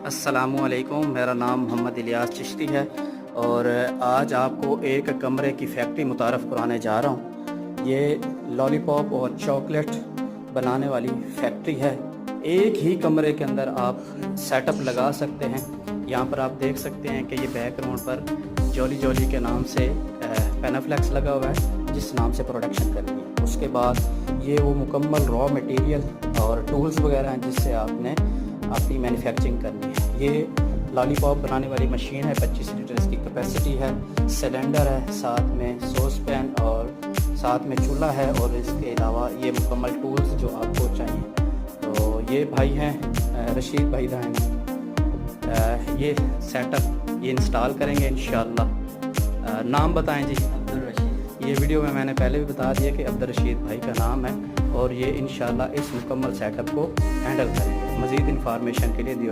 अस्सलामुअलैकुम, मेरा नाम मोहम्मद इलियास चिश्ती है और आज आपको एक कमरे की फैक्ट्री मुतारफ़ कराने जा रहा हूँ। ये लॉलीपॉप और चॉकलेट बनाने वाली फैक्ट्री है। एक ही कमरे के अंदर आप सेटअप लगा सकते हैं। यहाँ पर आप देख सकते हैं कि ये बैकग्राउंड पर जॉली जॉली के नाम से पेनाफ्लेक्स लगा हुआ है, जिस नाम से प्रोडक्शन करनी है। उसके बाद ये वो मुकम्मल रॉ मटेरियल और टूल्स वगैरह हैं जिससे आपने अपनी मैन्युफैक्चरिंग करनी है। ये लॉलीपॉप बनाने वाली मशीन है, 25 लीटर इसकी कैपेसिटी है। सिलेंडर है, साथ में सॉस पैन और साथ में चूल्हा है और इसके अलावा ये मुकम्मल टूल्स जो आपको चाहिए। तो ये भाई हैं रशीद भाई हैं, ये सेटअप ये इंस्टॉल करेंगे इंशाअल्लाह। नाम बताएं जी? अब्दुल रशीद। ये वीडियो में मैंने पहले भी बता दिया कि अब्दुल रशीद भाई का नाम है और ये इंशाअल्लाह इस मुकम्मल सेटअप को हैंडल करेंगे। मज़ीद इंफॉर्मेशन के लिए